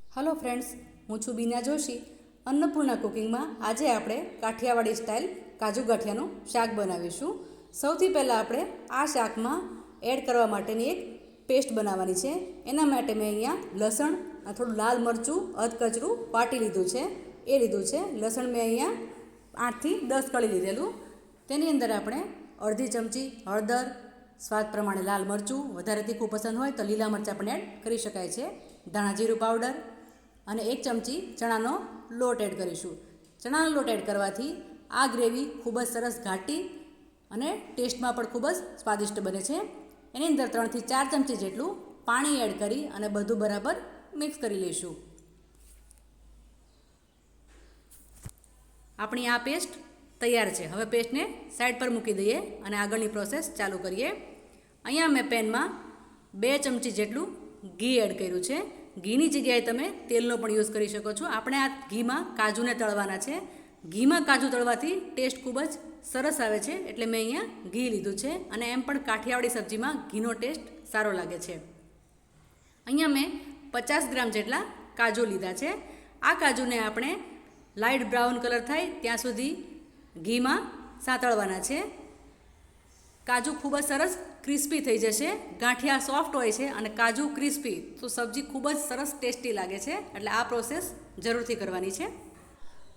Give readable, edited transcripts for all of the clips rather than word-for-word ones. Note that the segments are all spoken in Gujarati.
हेलो फ्रेंड्स, हूँ छूं बीना जोशी। अन्नपूर्णा कुकिंग में आज आप काठियावाड़ी स्टाइल काजू गाठियानु शाक बनावीशुं। सौथी पहला आपणे आ शाक में एड करवा माटेनी एक पेस्ट बनावानी छे। एना माटे मैं अहींया लसण थोड़ुं लाल मरचुं अधकचरू वाटी लीधुं छे, ए लीधुं छे। लसण मैं अहींया 8 થી 10 कળી लीधेलुं। तेनी अंदर आपणे अर्धी चमची हळदर, स्वाद प्रमाणे लाल मरचुं, वधारे तीखું पसंद होय तो लीला मरचा पण एड करी शकाय छे। धाणा जीरुं पाउडर અને 1 ચમચી ચણાનો લોટ એડ કરીશું। ચણાનો લોટ એડ કરવાથી આ ગ્રેવી ખૂબ જ સરસ ઘાટી અને ટેસ્ટમાં પણ ખૂબ જ સ્વાદિષ્ટ બને છે। એની અંદર 3 થી 4 ચમચી જેટલું પાણી એડ કરી અને બધું બરાબર મિક્સ કરી લઈશું। આપણી આ પેસ્ટ તૈયાર છે। હવે પેસ્ટને સાઈડ પર મૂકી દઈએ અને આગળની પ્રોસેસ ચાલુ કરીએ। અહીંયા મેં પેનમાં 2 ચમચી જેટલું ઘી એડ કર્યું છે। ઘીની જગ્યાએ તમે તેલનો પણ યુઝ કરી શકો છો। આપણે આ ઘીમાં કાજુને તળવાના છે। ઘીમાં કાજુ તળવાથી ટેસ્ટ ખૂબ જ સરસ આવે છે, એટલે મેં અહીંયા ઘી લીધું છે અને એમ પણ કાઠિયાવાડી સબ્જીમાં ઘીનો ટેસ્ટ સારો લાગે છે। અહીંયા મેં 50 ગ્રામ જેટલા કાજુ લીધા છે। આ કાજુને આપણે લાઇટ બ્રાઉન કલર થાય ત્યાં સુધી ઘીમાં સાતળવાના છે। કાજુ ખૂબ જ સરસ ક્રિસ્પી થઈ જશે। ગાંઠિયા સોફ્ટ હોય છે અને કાજુ ક્રિસ્પી તો સબ્જી ખૂબ જ સરસ ટેસ્ટી લાગે છે, એટલે આ પ્રોસેસ જરૂરથી કરવાની છે।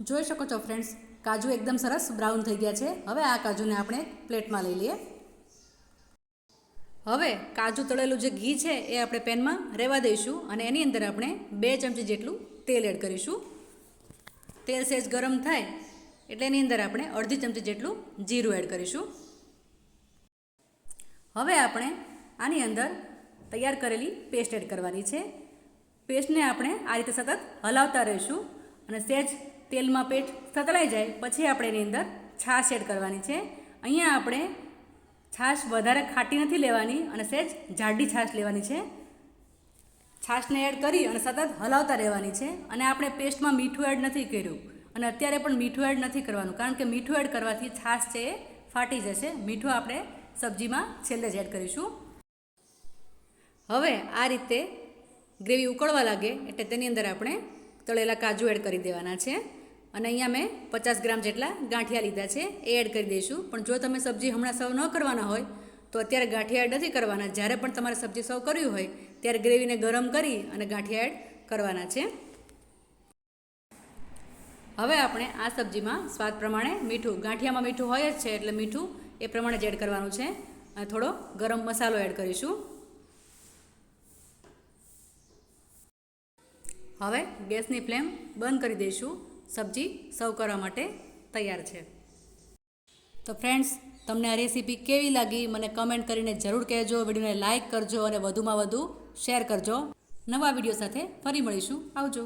જોઈ શકો છો ફ્રેન્ડ્સ, કાજુ એકદમ સરસ બ્રાઉન થઈ ગયા છે। હવે આ કાજુને આપણે પ્લેટમાં લઈ લઈએ। હવે કાજુ તળેલું જે ઘી છે એ આપણે પેનમાં રહેવા દઈશું અને એની અંદર આપણે 2 ચમચી જેટલું તેલ એડ કરીશું। તેલ સહેજ ગરમ થાય એટલે એની અંદર આપણે અડધી ચમચી જેટલું જીરું એડ કરીશું। હવે આપણે આની અંદર તૈયાર કરેલી પેસ્ટ એડ કરવાની છે। પેસ્ટને આપણે આ રીતે સતત હલાવતા રહીશું અને સહેજ તેલમાં પેસ્ટ સતળાઈ જાય પછી આપણે એની અંદર છાશ એડ કરવાની છે। અહીંયા આપણે છાશ વધારે ખાટી નથી લેવાની અને સહેજ જાડી છાશ લેવાની છે। છાશને એડ કરી અને સતત હલાવતા રહેવાની છે અને આપણે પેસ્ટમાં મીઠું એડ નથી કર્યું અને અત્યારે પણ મીઠું એડ નથી કરવાનું, કારણ કે મીઠું એડ કરવાથી છાશ છે એ ફાટી જશે। મીઠું આપણે સબ્જીમાં છેલ્લે જ એડ કરીશું। હવે આ રીતે ગ્રેવી ઉકળવા લાગે એટલે તેની અંદર આપણે તળેલા કાજુ એડ કરી દેવાના છે અને અહીંયા મેં 50 ગ્રામ જેટલા ગાંઠિયા લીધા છે, એ એડ કરી દઈશું। પણ જો તમે સબ્જી હમણાં સર્વ ન કરવાના હોય તો અત્યારે ગાંઠિયા એડ નથી કરવાના। જ્યારે પણ તમારે સબ્જી સર્વ કરવી હોય ત્યારે ગ્રેવીને ગરમ કરી અને ગાંઠિયા એડ કરવાના છે। હવે આપણે આ સબ્જીમાં સ્વાદ પ્રમાણે મીઠું, ગાંઠિયામાં મીઠું હોય જ છે એટલે મીઠું એ પ્રમાણે જ એડ કરવાનું છે અને થોડો ગરમ મસાલો એડ કરીશું। હવે ગેસની ફ્લેમ બંધ કરી દઈશું। સબ્જી સર્વ કરવા માટે તૈયાર છે। તો ફ્રેન્ડ્સ, તમને આ રેસીપી કેવી લાગી મને કમેન્ટ કરીને જરૂર કહેજો। વિડીયોને લાઇક કરજો અને વધુમાં વધુ શેર કરજો। નવા વિડીયો સાથે ફરી મળીશું। આવજો।